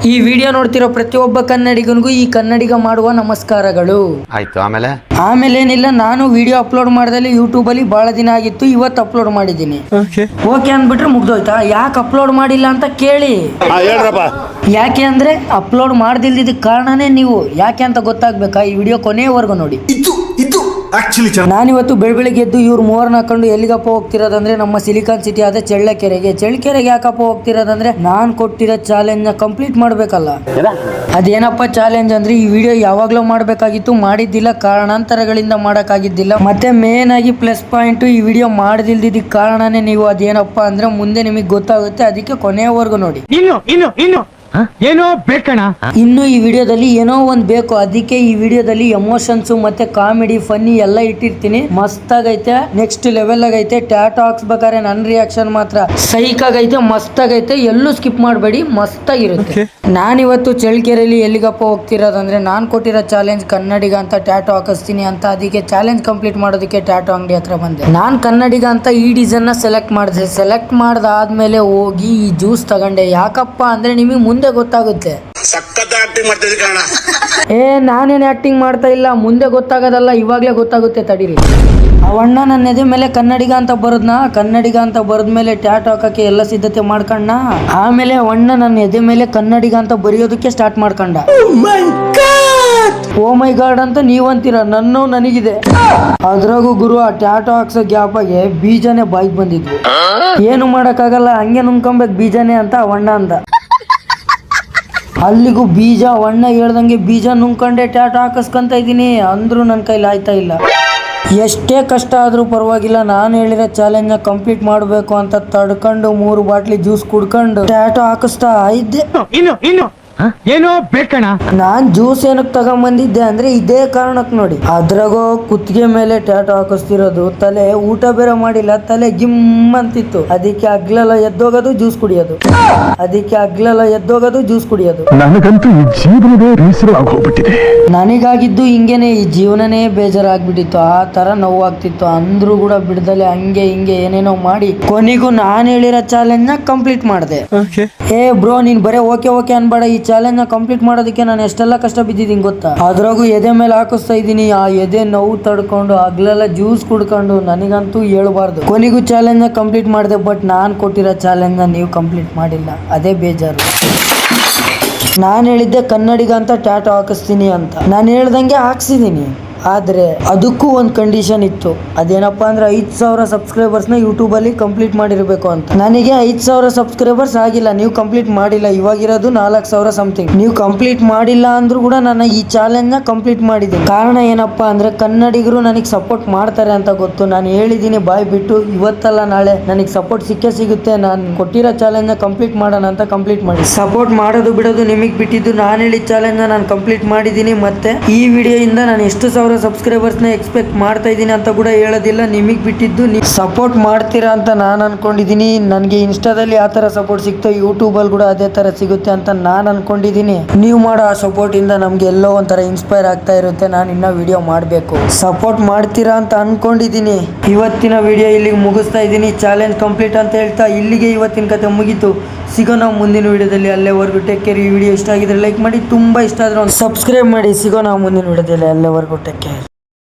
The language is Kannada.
ಈ ವಿಡಿಯೋ ನೋಡ್ತಿರೋ ಪ್ರತಿಯೊಬ್ಬ ಕನ್ನಡಿಗನಿಗೂ ಈ ಕನ್ನಡಿಗ ಮಾಡುವ ನಮಸ್ಕಾರಗಳು. ಆಯ್ತು. ಆಮೇಲೆ ಏನಿಲ್ಲ, ನಾನು ವಿಡಿಯೋ ಅಪ್ಲೋಡ್ ಮಾಡ್ದಲ್ಲಿ ಯೂಟ್ಯೂಬ್ ಅಲ್ಲಿ ಬಹಳ ದಿನ ಆಗಿತ್ತು, ಇವತ್ತು ಅಪ್ಲೋಡ್ ಮಾಡಿದ್ದೀನಿ. ಓಕೆ ಅಂದ್ಬಿಟ್ರೆ ಮುಗ್ದೋಯ್ತಾ? ಯಾಕೆ ಅಪ್ಲೋಡ್ ಮಾಡಿಲ್ಲ ಅಂತ ಕೇಳಿ. ಯಾಕೆ ಅಂದ್ರೆ ಅಪ್ಲೋಡ್ ಮಾಡ್ದಿಲ್ದಿದ್ದಕ್ಕೆ ಕಾರಣನೇ ನೀವು. ಯಾಕೆ ಅಂತ ಗೊತ್ತಾಗ್ಬೇಕಾ? ಈ ವಿಡಿಯೋ ಕೊನೆಯವರೆಗೂ ನೋಡಿ. ನಾನಿವತ್ತು ಬೆಳಗ್ಗೆ ಎದ್ದು ಇವ್ರು ಮೂವರ್ನ ಹಾಕೊಂಡು ಎಲ್ಲಿಗಪ್ಪ ಹೋಗ್ತಿರೋದಂದ್ರೆ ನಮ್ಮ ಸಿಲಿಕಾನ್ ಸಿಟಿ ಆದ ಚಳ್ಳಕೆರೆಗೆ ಯಾಕಪ್ಪ ಹೋಗ್ತಿರೋದಂದ್ರೆ ನಾನ್ ಕೊಟ್ಟಿರೋ ಚಾಲೆಂಜ್ ನ ಕಂಪ್ಲೀಟ್ ಮಾಡ್ಬೇಕಲ್ಲ. ಅದೇನಪ್ಪ ಚಾಲೆಂಜ್ ಅಂದ್ರೆ ಈ ವಿಡಿಯೋ ಯಾವಾಗ್ಲೂ ಮಾಡ್ಬೇಕಾಗಿತ್ತು, ಮಾಡಿದ್ದಿಲ್ಲ, ಕಾರಣಾಂತರಗಳಿಂದ ಮಾಡಕ್ಕಾಗಿದ್ದಿಲ್ಲ. ಮತ್ತೆ ಮೇನ್ ಆಗಿ ಪ್ಲಸ್ ಪಾಯಿಂಟ್, ಈ ವಿಡಿಯೋ ಮಾಡದಿಲ್ದಿದ್ದಕ್ಕೆ ಕಾರಣನೇ ನೀವು. ಅದೇನಪ್ಪ ಅಂದ್ರೆ ಮುಂದೆ ನಿಮಗೆ ಗೊತ್ತಾಗುತ್ತೆ, ಅದಕ್ಕೆ ಕೊನೆಯವರೆಗೂ ನೋಡಿ. ಏನೋ ಬೇಕಣ, ಇನ್ನು ಈ ವಿಡಿಯೋದಲ್ಲಿ ಏನೋ ಒಂದ್ ಬೇಕು, ಅದಕ್ಕೆ ಈ ವಿಡಿಯೋದಲ್ಲಿ ಎಮೋಷನ್ಸ್ ಮತ್ತೆ ಕಾಮಿಡಿ ಫನ್ನಿ ಎಲ್ಲ ಇಟ್ಟಿರ್ತೀನಿ. ಮಸ್ತ್ ಆಗೈತೆ, ನೆಕ್ಸ್ಟ್ ಲೆವೆಲ್ ಆಗೈತೆ. ಟ್ಯಾಟೋ ಹಾಕ್ಸ್ಬೇಕಾದ್ರೆ ನನ್ ರಿಯಾಕ್ಷನ್ ಮಾತ್ರ ಸೈಕ್ ಆಗೈತೆ, ಮಸ್ತ್ ಆಗೈತೆ. ಎಲ್ಲೂ ಸ್ಕಿಪ್ ಮಾಡಬೇಡಿ, ಮಸ್ತ್ ಆಗಿರುತ್ತೆ. ನಾನಿವತ್ತು ಚಳ್ಳಕೆರೆಯಲ್ಲಿ ಎಲ್ಲಿಗಪ್ಪ ಹೋಗ್ತಿರೋದಂದ್ರೆ ನಾನ್ ಕೊಟ್ಟಿರೋ ಚಾಲೆಂಜ್ ಕನ್ನಡಿಗ ಅಂತ ಟ್ಯಾಟೋ ಹಾಕಿಸ್ತೀನಿ ಅಂತ. ಅದಕ್ಕೆ ಚಾಲೆಂಜ್ ಕಂಪ್ಲೀಟ್ ಮಾಡೋದಕ್ಕೆ ಟ್ಯಾಟೋ ಅಂಗಡಿ ಹತ್ರ ಬಂದೆ. ನಾನ್ ಕನ್ನಡಿಗ ಅಂತ ಈ ಡಿಸೈನ್ ನ ಸೆಲೆಕ್ಟ್ ಮಾಡಿದೆ. ಸೆಲೆಕ್ಟ್ ಮಾಡ್ದಾದ್ಮೇಲೆ ಹೋಗಿ ಈ ಜ್ಯೂಸ್ ತಗೊಂಡೆ. ಯಾಕಪ್ಪ ಅಂದ್ರೆ ನಿಮಗೆ ಮುಂದೆ ಗೊತ್ತಾಗುತ್ತೆ. ನಾನೇನು ಆಕ್ಟಿಂಗ್ ಮಾಡ್ತಾ ಇಲ್ಲ, ಮುಂದೆ ಗೊತ್ತಾಗೋದಲ್ಲ, ಇವಾಗ್ಲೇ ಗೊತ್ತಾಗುತ್ತೆ, ತಡೀರಿ. ಅವಣ್ಣ ನನ್ನ ಎದೆ ಮೇಲೆ ಕನ್ನಡಿಗ ಅಂತ ಬರದ್ನ. ಕನ್ನಡಿಗ ಅಂತ ಬರದ್ಮೇಲೆ ಟ್ಯಾಟೋ ಹಾಕಕ್ಕೆ ಎಲ್ಲ ಸಿದ್ಧತೆ ಮಾಡ್ಕೊಂಡ. ಆಮೇಲೆ ಅವಣ್ಣ ನನ್ನ ಎದೆ ಮೇಲೆ ಕನ್ನಡಿಗ ಅಂತ ಬರೆಯೋದಕ್ಕೆ ಸ್ಟಾರ್ಟ್ ಮಾಡ್ಕೊಂಡ. ಓ ಮೈ ಗಾಡ್ ಅಂತ ನೀವಂತೀರ, ನನಗಿದೆ. ಅದ್ರಾಗೂ ಗುರು ಆ ಟ್ಯಾಟೋ ಹಾಕ್ಸೋ ಗ್ಯಾಪಾಗೆ ಬೀಜನೇ ಬಾಯಿಗೆ ಬಂದಿದ್ವು. ಏನು ಮಾಡಕ್ಕಾಗಲ್ಲ, ಹಂಗೆ ನುಂಗ್ಕೊಬೇಕು ಬೀಜನೇ ಅಂತ ಅವಣ್ಣ ಅಂದ. ಅಲ್ಲಿಗೂ ಬೀಜ ಅವಣ್ಣ ಹೇಳ್ದಂಗೆ ಬೀಜ ನುಂಗ್ಕೊಂಡೆ ಟ್ಯಾಟೋ ಹಾಕಿಸ್ಕೊಂತ ಇದ್ದೀನಿ. ಅಂದ್ರೂ ನನ್ನ ಕೈಲಿ ಆಯ್ತಾ ಇಲ್ಲ. ಎಷ್ಟೇ ಕಷ್ಟ ಆದ್ರೂ ಪರವಾಗಿಲ್ಲ, ನಾನು ಹೇಳಿರೋ ಚಾಲೆಂಜ್ ನ ಕಂಪ್ಲೀಟ್ ಮಾಡಬೇಕು ಅಂತ ತಡ್ಕೊಂಡು 3 ಬಾಟ್ಲಿ ಜ್ಯೂಸ್ ಕುಡ್ಕೊಂಡು ಟ್ಯಾಟೋ ಹಾಕಿಸ್ತಾ ಇದ್ದೆ. ಏನೋ ಬೇಕಣ, ನಾನ್ ಜ್ಯೂಸ್ ಏನಕ್ಕೆ ತಗೊಂಬಂದಿದ್ದೆ ಅಂದ್ರೆ ಇದೇ ಕಾರಣಕ್ಕೆ ನೋಡಿ. ಅದ್ರಾಗೋ ಕುತ್ತಿಗೆ ಮೇಲೆ ಟ್ಯಾಟೋ ಹಾಕಿಸ್ತಿರೋದು, ತಲೆ ಊಟ ಬೇರೆ ಮಾಡಿಲ್ಲ, ತಲೆ ಗಿಮ್ ಅಂತಿತ್ತು. ಅದಕ್ಕೆ ಅಗ್ಲೆಲ್ಲ ಎದ್ದೋಗೋದು ಜ್ಯೂಸ್ ಕುಡಿಯೋದು, ನನಗಂತೂ ಈ ಜೀವನವೇ ಬೇಸರವಾಗೋಗ್ಬಿಟ್ಟಿದೆ. ನನಗಾಗಿದ್ದು ಹಿಂಗೇನೆ, ಈ ಜೀವನನೇ ಬೇಜಾರಾಗ್ಬಿಟ್ಟಿತ್ತು. ಆ ತರ ನೋವಾಗ್ತಿತ್ತು. ಅಂದ್ರೂ ಕೂಡ ಬಿಡ್ದಲೆ ಹಂಗೆ ಹಿಂಗೆ ಏನೇನೋ ಮಾಡಿ ಕೊನೆಗೂ ನಾನು ಹೇಳಿರೋ ಚಾಲೆಂಜ್ ನ ಕಂಪ್ಲೀಟ್ ಮಾಡಿದೆ. ಬ್ರೋ, ನೀನ್ ಬರೇ ಓಕೆ ಅನ್ಬೇಡ. ಈ ಚಾಲೆಂಜ್ ನ ಕಂಪ್ಲೀಟ್ ಮಾಡೋದಕ್ಕೆ ನಾನು ಎಷ್ಟೆಲ್ಲ ಕಷ್ಟ ಬಿದ್ದಿದ್ದೀನಿ ಗೊತ್ತಾ? ಅದ್ರಾಗೂ ಎದೆ ಮೇಲೆ ಹಾಕಿಸ್ತಾ ಇದ್ದೀನಿ. ಆ ಎದೆ ನೋವು ತಡ್ಕೊಂಡು ಹಗ್ಲೆಲ್ಲ ಜ್ಯೂಸ್ ಕುಡ್ಕೊಂಡು ನನಗಂತೂ ಹೇಳ್ಬಾರ್ದು. ಕೊನೆಗೂ ಚಾಲೆಂಜ್ ನ ಕಂಪ್ಲೀಟ್ ಮಾಡಿದೆ. ಬಟ್ ನಾನು ಕೊಟ್ಟಿರೋ ಚಾಲೆಂಜ್ ನ ನೀವು ಕಂಪ್ಲೀಟ್ ಮಾಡಿಲ್ಲ, ಅದೇ ಬೇಜಾರು. ನಾನು ಹೇಳಿದ್ದೆ ಕನ್ನಡಿಗ ಅಂತ ಟ್ಯಾಟೋ ಹಾಕಿಸ್ತೀನಿ ಅಂತ. ನಾನು ಹೇಳ್ದಂಗೆ ಹಾಕ್ಸಿದ್ದೀನಿ. ಆದರೆ ಅದಕ್ಕೂ ಒಂದು ಕಂಡೀಷನ್ ಇತ್ತು. ಅದೇನಪ್ಪ ಅಂದ್ರೆ 5,000 ಸಬ್ಸ್ಕ್ರೈಬರ್ಸ್ನ ಯೂಟ್ಯೂಬಲ್ಲಿ ಕಂಪ್ಲೀಟ್ ಮಾಡಿರಬೇಕು ಅಂತ. ನನಗೆ 5,000 ಸಬ್ಸ್ಕ್ರೈಬರ್ಸ್ ಆಗಿಲ್ಲ, ನೀವು ಕಂಪ್ಲೀಟ್ ಮಾಡಿಲ್ಲ. ಇವಾಗಿರೋದು 4,000 ಸಮಥಿಂಗ್. ನೀವು ಕಂಪ್ಲೀಟ್ ಮಾಡಿಲ್ಲ ಅಂದ್ರೂ ಕೂಡ ನಾನು ಈ ಚಾಲೆಂಜ್ನ ಕಂಪ್ಲೀಟ್ ಮಾಡಿದ್ದೀನಿ. ಕಾರಣ ಏನಪ್ಪ ಅಂದ್ರೆ ಕನ್ನಡಿಗರು ನನಗೆ ಸಪೋರ್ಟ್ ಮಾಡ್ತಾರೆ ಅಂತ ಗೊತ್ತು. ನಾನು ಹೇಳಿದ್ದೀನಿ ಬಾಯ್ ಬಿಟ್ಟು, ಇವತ್ತಲ್ಲ ನಾಳೆ ನನಗೆ ಸಪೋರ್ಟ್ ಸಿಗುತ್ತೆ. ನಾನು ಕೊಟ್ಟಿರೋ ಚಾಲೆಂಜ್ನ ಕಂಪ್ಲೀಟ್ ಮಾಡೋಣ ಅಂತ ಕಂಪ್ಲೀಟ್ ಮಾಡಿ. ಸಪೋರ್ಟ್ ಮಾಡೋದು ಬಿಡೋದು ನಿಮಗೆ ಬಿಟ್ಟಿದ್ದು. ನಾನು ಹೇಳಿದ ಚಾಲೆಂಜ್ನ ನಾನು ಕಂಪ್ಲೀಟ್ ಮಾಡಿದ್ದೀನಿ. ಮತ್ತೆ ಈ ವಿಡಿಯೋಯಿಂದ ನಾನು ಎಷ್ಟು ಸಾವಿರ ಸಬ್ಸ್ಕ್ರೈಬರ್ಸ್ನ ಎಕ್ಸ್ಪೆಕ್ಟ್ ಮಾಡ್ತಾ ಇದ್ದೀನಿ ಅಂತ ಕೂಡ ಹೇಳೋದಿಲ್ಲ, ನಿಮಗೆ ಬಿಟ್ಟಿದ್ದು. ನೀವು ಸಪೋರ್ಟ್ ಮಾಡ್ತೀರಾ ಅಂತ ನಾನು ಅನ್ಕೊಂಡಿದ್ದೀನಿ. ನನಗೆ ಇನ್ಸ್ಟಾದಲ್ಲಿ ಆ ಥರ ಸಪೋರ್ಟ್ ಸಿಗ್ತಾ, ಯೂಟ್ಯೂಬಲ್ಲಿ ಕೂಡ ಅದೇ ಥರ ಸಿಗುತ್ತೆ ಅಂತ ನಾನು ಅನ್ಕೊಂಡಿದ್ದೀನಿ. ನೀವು ಮಾಡೋ ಆ ಸಪೋರ್ಟ್ ಇಂದ ನಮ್ಗೆ ಎಲ್ಲೋ ಒಂಥರ ಇನ್ಸ್ಪೈರ್ ಆಗ್ತಾ ಇರುತ್ತೆ. ನಾನು ಇನ್ನೂ ವಿಡಿಯೋ ಮಾಡಬೇಕು. ಸಪೋರ್ಟ್ ಮಾಡ್ತೀರಾ ಅಂತ ಅನ್ಕೊಂಡಿದ್ದೀನಿ. ಇವತ್ತಿನ ವಿಡಿಯೋ ಇಲ್ಲಿಗೆ ಮುಗಿಸ್ತಾ ಇದ್ದೀನಿ. ಚಾಲೆಂಜ್ ಕಂಪ್ಲೀಟ್ ಅಂತ ಹೇಳ್ತಾ ಇಲ್ಲಿಗೆ ಇವತ್ತಿನ ಕತೆ ಮುಗೀತು. ಸಿಗೋಣ ಮುಂದಿನ ವಿಡಿಯೋದಲ್ಲಿ. ಅಲ್ಲೇವರೆಗೂ ಟೇಕ್ ಕೇರ್. ಈ ವಿಡಿಯೋ ಇಷ್ಟ ಆಗಿದ್ರೆ ಲೈಕ್ ಮಾಡಿ, ತುಂಬ ಇಷ್ಟ ಆದ್ರೆ ಒಂದು ಸಬ್ಸ್ಕ್ರೈಬ್ ಮಾಡಿ. ಸಿಗೋಣ ಮುಂದಿನ ವಿಡಿಯೋದಲ್ಲಿ. ಅಲ್ಲೇವರೆಗೂ ಟೇಕ್ ಕೇರ್.